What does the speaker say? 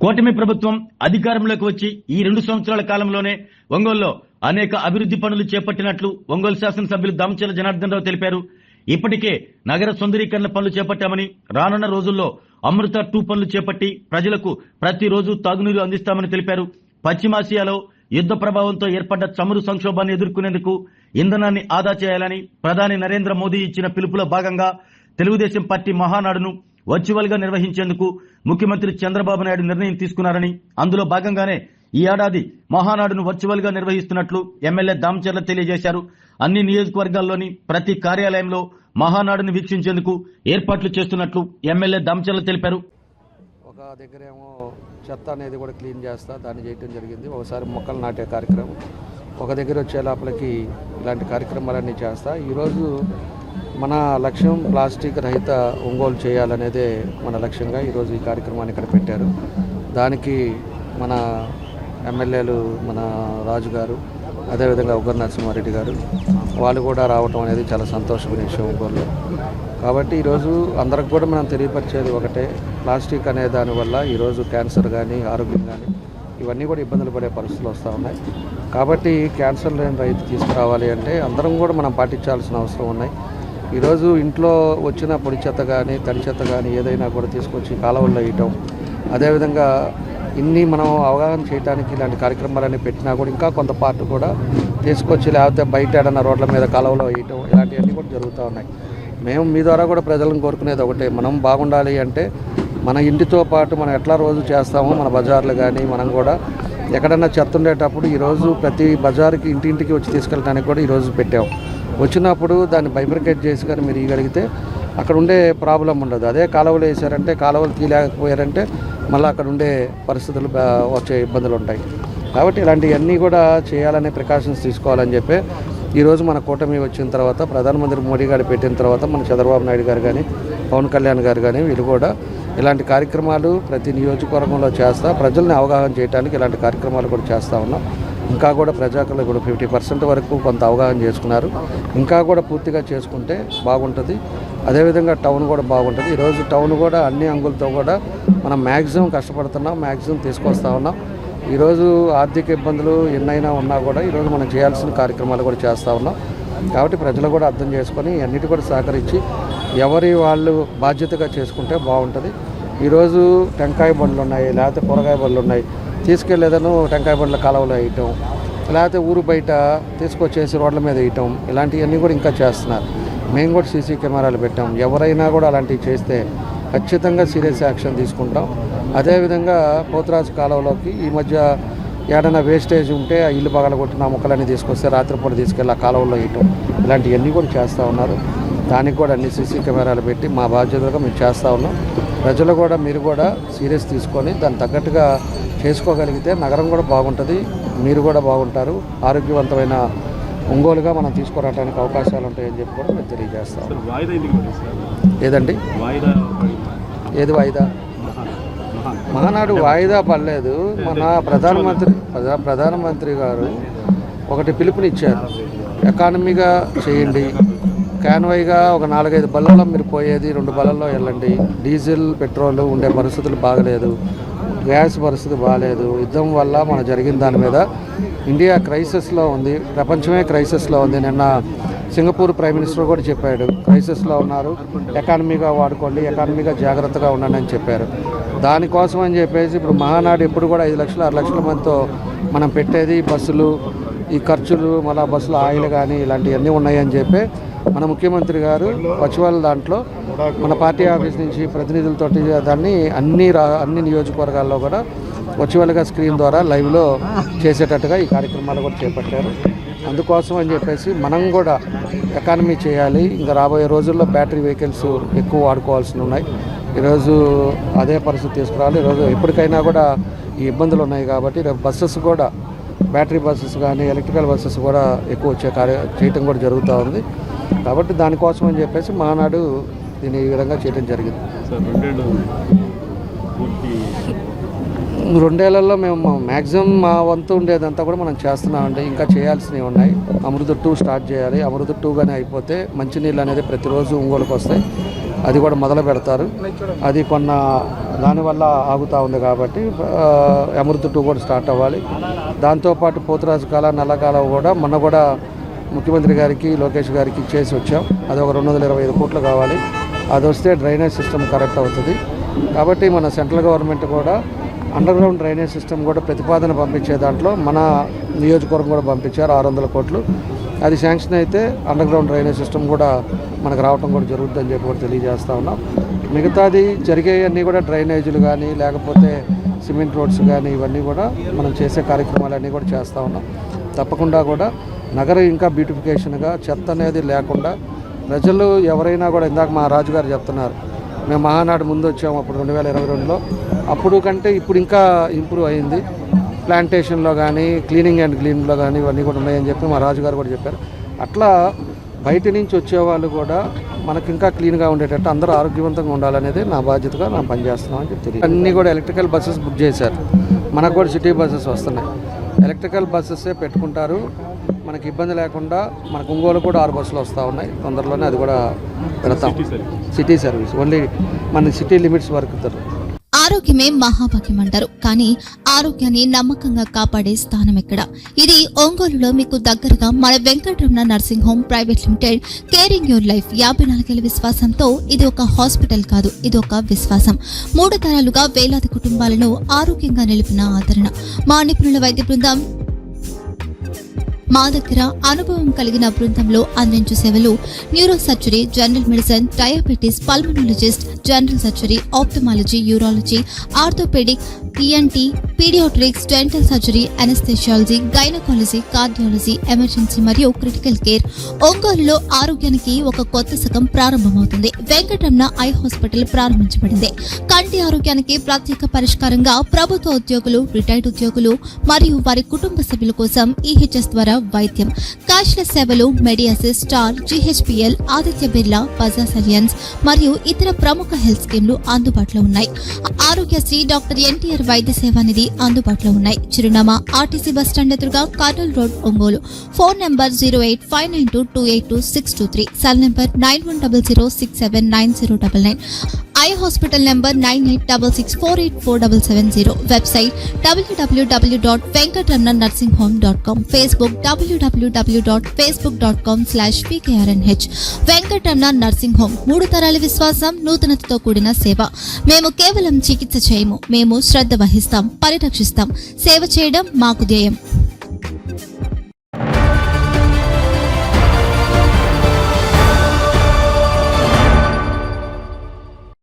కూటమి ప్రభుత్వం అధికారంలోకి వచ్చి ఈ 2 సంవత్సరాల కాలంలోనే ఒంగోలులో అనేక అభివృద్ధి పనులు చేపట్టినట్లు ఒంగోలు శాసనసభ్యులు దామచర్ల జనార్దన్ రావు తెలిపారు. ఇప్పటికే నగర సుందరీకరణ పనులు చేపట్టామని, రానున్న రోజుల్లో అమృత 2 పనులు చేపట్టి ప్రజలకు ప్రతిరోజు తాగునీరు అందిస్తామని తెలిపారు. పశ్చిమాసియాలో యుద్ధ ప్రభావంతో ఏర్పడ్డ చమురు సంక్షోభాన్ని ఎదుర్కొనేందుకు ఇంధనాన్ని ఆదా చేయాలని ప్రధాని నరేంద్ర మోదీ ఇచ్చిన పిలుపులో భాగంగా తెలుగుదేశం పార్టీ మహానాడును వర్చువల్ గా నిర్వహించేందుకు ముఖ్యమంత్రి చంద్రబాబు నాయుడు నిర్ణయం తీసుకున్నారని, అందులో భాగంగానే ఈ ఏడాది మహానాడును వర్చువల్ గా నిర్వహిస్తున్నట్లు ఎమ్మెల్యే దామచర్ల తెలియజేశారు. అన్ని నియోజకవర్గాల్లోని ప్రతి కార్యాలయంలో మహానాడును వీక్షించేందుకు ఏర్పాట్లు చేస్తున్నట్లు ఎమ్మెల్యే దామచర్ల తెలిపారు. ఒక దగ్గరేమో చెత్త అనేది కూడా క్లీన్ చేస్తా దాన్ని చేయడం జరిగింది. ఒకసారి మొక్కలు నాటే కార్యక్రమం, ఒక దగ్గర వచ్చే లోపలికి ఇలాంటి కార్యక్రమాలన్నీ చేస్తా. ఈరోజు మన లక్ష్యం ప్లాస్టిక్ రహిత ఒంగోలు చేయాలనేదే మన లక్ష్యంగా ఈరోజు ఈ కార్యక్రమాన్ని ఇక్కడ పెట్టారు. దానికి మన ఎమ్మెల్యేలు మన రాజు గారు, అదేవిధంగా ఉగ్గర నరసింహారెడ్డి గారు వాళ్ళు కూడా రావటం అనేది చాలా సంతోషమైన విషయం ఒంగోలులో. కాబట్టి ఈరోజు అందరికి కూడా మనం తెలియపరిచేది ఒకటే, ప్లాస్టిక్ అనే దానివల్ల ఈరోజు క్యాన్సర్ కానీ ఆరోగ్యం కానీ ఇవన్నీ కూడా ఇబ్బందులు పడే పరిస్థితులు వస్తూ ఉన్నాయి. కాబట్టి క్యాన్సర్ లేని రైతు తీసుకురావాలి అంటే అందరం కూడా మనం పాటించాల్సిన అవసరం ఉన్నాయి. ఈరోజు ఇంట్లో వచ్చిన పొడి చెత్త కానీ తడి చెత్త కానీ ఏదైనా కూడా తీసుకొచ్చి కాలువల్లో వేయటం, అదేవిధంగా ఇన్ని మనం అవగాహన చేయడానికి ఇలాంటి కార్యక్రమాలన్నీ పెట్టినా కూడా ఇంకా కొంత పార్ట్ కూడా తీసుకొచ్చి లేకపోతే బయట ఏడన్నా రోడ్ల మీద కాలువలో వేయటం ఇలాంటివన్నీ కూడా జరుగుతూ ఉన్నాయి. మేము మీ ద్వారా కూడా ప్రజలను కోరుకునేది ఒకటే, మనం బాగుండాలి అంటే మన ఇంటితో పాటు మనం ఎట్లా రోజు చేస్తామో మన బజార్లు కానీ మనం కూడా ఎక్కడన్నా చెత్త ఉండేటప్పుడు ఈరోజు ప్రతి బజారుకి ఇంటింటికి వచ్చి తీసుకెళ్ళడానికి కూడా ఈరోజు పెట్టాం. వచ్చినప్పుడు దాన్ని బైఫర్కేట్ చేసి కానీ మీరు ఇవ్వగలిగితే అక్కడ ఉండే ప్రాబ్లం ఉండదు. అదే కాలువలు వేసారంటే కాలువలు తీయలేకపోయారంటే మళ్ళీ అక్కడ ఉండే పరిస్థితులు వచ్చే ఇబ్బందులు ఉంటాయి. కాబట్టి ఇలాంటివన్నీ కూడా చేయాలనే ప్రికాషన్స్ తీసుకోవాలని చెప్పి ఈరోజు మన కూటమి వచ్చిన తర్వాత ప్రధానమంత్రి మోడీ గారు పెట్టిన తర్వాత మన చంద్రబాబు నాయుడు గారు కానీ పవన్ కళ్యాణ్ గారు కానీ వీళ్ళు కూడా ఇలాంటి కార్యక్రమాలు ప్రతి నియోజకవర్గంలో చేస్తా ప్రజల్ని అవగాహన చేయడానికి ఇలాంటి కార్యక్రమాలు కూడా చేస్తూ ఉన్నాం. ఇంకా కూడా ప్రజాకులు కూడా 50% వరకు కొంత అవగాహన చేసుకున్నారు. ఇంకా కూడా పూర్తిగా చేసుకుంటే బాగుంటుంది. అదేవిధంగా టౌన్ కూడా బాగుంటుంది. ఈరోజు టౌన్ కూడా అన్ని అంగులతో కూడా మనం మ్యాక్సిమం కష్టపడుతున్నాం, మ్యాక్సిమం తీసుకొస్తా ఉన్నాం. ఈరోజు ఆర్థిక ఇబ్బందులు ఎన్నైనా ఉన్నా కూడా ఈరోజు మనం చేయాల్సిన కార్యక్రమాలు కూడా చేస్తూ ఉన్నాం. కాబట్టి ప్రజలు కూడా అర్థం చేసుకొని అన్నిటి కూడా సహకరించి ఎవరి వాళ్ళు బాధ్యతగా చేసుకుంటే బాగుంటుంది. ఈరోజు టెంకాయ బండ్లు ఉన్నాయి, లేకపోతే కూరగాయ బండ్లు ఉన్నాయి, తీసుకెళ్లేదను టెంకాయ బండ్ల కాలువలో వేయటం, లేకపోతే ఊరు బయట తీసుకొచ్చేసి రోడ్ల మీద వేయటం ఇలాంటివన్నీ కూడా ఇంకా చేస్తున్నారు. మేము కూడా సీసీ కెమెరాలు పెట్టాం. ఎవరైనా కూడా అలాంటివి చేస్తే ఖచ్చితంగా సీరియస్ యాక్షన్ తీసుకుంటాం. అదేవిధంగా పోతురాజు కాలువలోకి ఈ మధ్య ఏదైనా వేస్టేజ్ ఉంటే ఆ ఇల్లు పగలగొట్టిన మొక్కలన్నీ తీసుకొస్తే రాత్రిపూట తీసుకెళ్ళి ఆ కాలువలో వేయటం ఇలాంటివన్నీ కూడా చేస్తూ ఉన్నారు. దానికి కూడా అన్ని సీసీ కెమెరాలు పెట్టి మా బాధ్యతగా మేము చేస్తూ ఉన్నాం. ప్రజలు కూడా మీరు కూడా సీరియస్ తీసుకొని దాన్ని తగ్గట్టుగా చేసుకోగలిగితే నగరం కూడా బాగుంటుంది, మీరు కూడా బాగుంటారు. ఆరోగ్యవంతమైన ఒంగోలుగా మనం తీసుకురావడానికి అవకాశాలు ఉంటాయని చెప్పి కూడా మేము తెలియజేస్తాం. ఏదండి ఏది వాయిదా? మహానాడు వాయిదా పడలేదు. మన ప్రధానమంత్రి గారు ఒకటి పిలుపునిచ్చారు, ఎకానమీగా చేయండి, కాన్వాయ్గా ఒక 4-5 బళ్ళల్లో మీరు పోయేది 2 బళ్ళల్లో వెళ్ళండి. డీజిల్ పెట్రోల్ ఉండే పరిస్థితులు బాగలేదు, గ్యాస్ పరిస్థితి బాగాలేదు. యుద్ధం వల్ల మన జరిగిన దాని మీద ఇండియా క్రైసిస్లో ఉంది, ప్రపంచమే క్రైసిస్లో ఉంది. నిన్న సింగపూర్ ప్రైమ్ మినిస్టర్ కూడా చెప్పాడు, క్రైసిస్లో ఉన్నారు, ఎకానమీగా వాడుకోండి, ఎకానమీగా జాగ్రత్తగా ఉండండి అని చెప్పారు. దానికోసం అని చెప్పేసి ఇప్పుడు మహానాడు ఎప్పుడు కూడా 5 లక్షల 6 లక్షల మందితో మనం పెట్టేది బస్సులు, ఈ ఖర్చులు, మళ్ళీ బస్సులు ఆయిల్ కానీ ఇలాంటివన్నీ ఉన్నాయని చెప్పి మన ముఖ్యమంత్రి గారు వర్చువల్ దాంట్లో మన పార్టీ ఆఫీస్ నుంచి ప్రతినిధులతోటి దాన్ని అన్ని నియోజకవర్గాల్లో కూడా వర్చువల్గా స్క్రీన్ ద్వారా లైవ్లో చేసేటట్టుగా ఈ కార్యక్రమాలు కూడా చేపట్టారు. అందుకోసం అని చెప్పేసి మనం కూడా ఎకానమీ చేయాలి. ఇంకా రాబోయే రోజుల్లో బ్యాటరీ వెహికల్స్ ఎక్కువ వాడుకోవాల్సి ఉన్నాయి. ఈరోజు అదే పరిస్థితి తీసుకురావాలి. ఈరోజు ఎప్పటికైనా కూడా ఈ ఇబ్బందులు ఉన్నాయి కాబట్టి రేపు బస్సెస్ కూడా బ్యాటరీ బస్సెస్ కానీ ఎలక్ట్రికల్ బస్సెస్ కూడా ఎక్కువ చేయటం కూడా జరుగుతూ ఉంది. కాబట్టి దానికోసం అని చెప్పేసి మహానాడు దీన్ని ఈ విధంగా చేయడం జరిగింది. 2 ఏళ్లలో మేము మ్యాక్సిమం మా వంతు ఉండేదంతా కూడా మనం చేస్తున్నామండి. ఇంకా చేయాల్సినవి ఉన్నాయి. అమృత 2 స్టార్ట్ చేయాలి. అమృత 2 కానీ అయిపోతే మంచినీళ్ళు అనేది ప్రతిరోజు ఒంగోలుకు వస్తాయి. అది కూడా మొదలు పెడతారు. అది దానివల్ల ఆగుతూ ఉంది కాబట్టి అమృత్ 2 కూడా స్టార్ట్ అవ్వాలి. దాంతోపాటు పోతురాజు కాల నల్లకాల కూడా మొన్న కూడా ముఖ్యమంత్రి గారికి లోకేష్ గారికి చేసి వచ్చాం. అది ఒక 225 కోట్లు కావాలి. అది వస్తే డ్రైనేజ్ సిస్టమ్ కరెక్ట్ అవుతుంది. కాబట్టి మన సెంట్రల్ గవర్నమెంట్ కూడా అండర్ గ్రౌండ్ డ్రైనేజ్ సిస్టమ్ కూడా ప్రతిపాదన పంపించే దాంట్లో మన నియోజకవర్గం కూడా పంపించారు 600 కోట్లు. అది శాంక్షన్ అయితే అండర్ గ్రౌండ్ డ్రైనేజ్ సిస్టమ్ కూడా మనకు రావడం కూడా జరుగుతుందని చెప్పి కూడా తెలియజేస్తూ ఉన్నాం. మిగతాది జరిగేవన్నీ కూడా డ్రైనేజీలు కానీ లేకపోతే సిమెంట్ రోడ్స్ కానీ ఇవన్నీ కూడా మనం చేసే కార్యక్రమాలన్నీ కూడా చేస్తూ ఉన్నాం. తప్పకుండా కూడా నగరం ఇంకా బ్యూటిఫికేషన్గా చెత్త అనేది లేకుండా ప్రజలు ఎవరైనా కూడా ఇందాక మా రాజుగారు చెప్తున్నారు, మేము మహానాడు ముందు వచ్చాము అప్పుడు 2022లో, అప్పుడు కంటే ఇప్పుడు ఇంకా ఇంప్రూవ్ అయింది. ప్లాంటేషన్లో కానీ క్లీనింగ్ అండ్ క్లీన్లో కానీ ఇవన్నీ కూడా ఉన్నాయని చెప్పి మా రాజుగారు కూడా చెప్పారు. అట్లా బయట నుంచి వచ్చేవాళ్ళు కూడా మనకి ఇంకా క్లీన్గా ఉండేటట్టు అందరూ ఆరోగ్యవంతంగా ఉండాలనేది నా బాధ్యతగా నేను పనిచేస్తున్నాం అని చెప్పి అన్నీ కూడా ఎలక్ట్రికల్ బస్సెస్ బుక్ చేశారు. మనకు కూడా సిటీ బస్సెస్ వస్తున్నాయి. ఎలక్ట్రికల్ బస్సెస్సే పెట్టుకుంటారు. మనకి ఇబ్బంది లేకుండా మనకు ఒంగోలు కూడా 6 బస్సులు వస్తూ ఉన్నాయి. తొందరలోనే అది కూడా పెడతాం. సిటీ సర్వీస్ ఓన్లీ మన సిటీ లిమిట్స్ వరకు. ఆరోగ్యమే మహాభాగ్యం అంటారు, కానీ ఆరోగ్యాన్ని నమ్మకంగా కాపాడే స్థానం ఎక్కడ? ఇది ఒంగోలులో మీకు దగ్గరగా మన Venkataramana nursing home private limited. Caring your life 54 ఏళ్ల విశ్వాసంతో ఇది ఒక హాస్పిటల్ కాదు, ఇది ఒక విశ్వాసం. 3 తరాలుగా వేలాది కుటుంబాలను ఆరోగ్యంగా నిలిపిన ఆదరణ. మా నిపుణుల వైద్య బృందం మా దగ్గర అనుభవం కలిగిన బృందంలో అందించే సేవలు neuro surgery, general medicine, diabetes, pulmonologist, general surgery, ophthalmology, urology, orthopaedic, ENT, paediatrics, dental surgery, anaesthesiology, gynaecology, cardiology, emergency మరియు క్రిటికల్ కేర్. ఒంగోలులో ఆరోగ్యానికి ఒక కొత్త శకం ప్రారంభమవుతుంది. వెంకటరమణ ఐ హాస్పిటల్ ప్రారంభించబడింది. కంటి ఆరోగ్యానికి ప్రత్యేక పరిష్కారంగా ప్రభుత్వ ఉద్యోగులు, రిటైర్డ్ ఉద్యోగులు మరియు వారి కుటుంబ సభ్యుల కోసం ఈహెచ్ఎస్ ద్వారా వైద్యం, క్యాష్లెస్ సేవలు, మెడియాసిస్, స్టార్, జీహెచ్పీఎల్, ఆదిత్య బిర్లా, బజాజ్ అలియన్స్ మరియు ఇతర ప్రముఖ హెల్త్ స్కీమ్లు అందుబాటులో ఉన్నాయి. ఆరోగ్యశ్రీ, డాక్టర్ ఎన్టీఆర్ వైద్య సేవా నిధి అందుబాటులో ఉన్నాయి. చిరునామా ఆర్టీసీ బస్టాండ్ ఎదురుగా, Kurnool road, Ongole. Phone number 08592282623, cell number 9100679099. Eye hospital number 9866484770. Website www.venkatramanarsinghome.com. Facebook www.facebook.com/pkrnh. Venkataramana nursing home 3 తరాల విశ్వాసం, నూతనతతో కూడిన సేవ. మేము కేవలం చికిత్స చేయము, మేము శ్రద్ధ వహిస్తాం, పరిరక్షిస్తాం. సేవ చేయడం మాకు ధ్యేయం.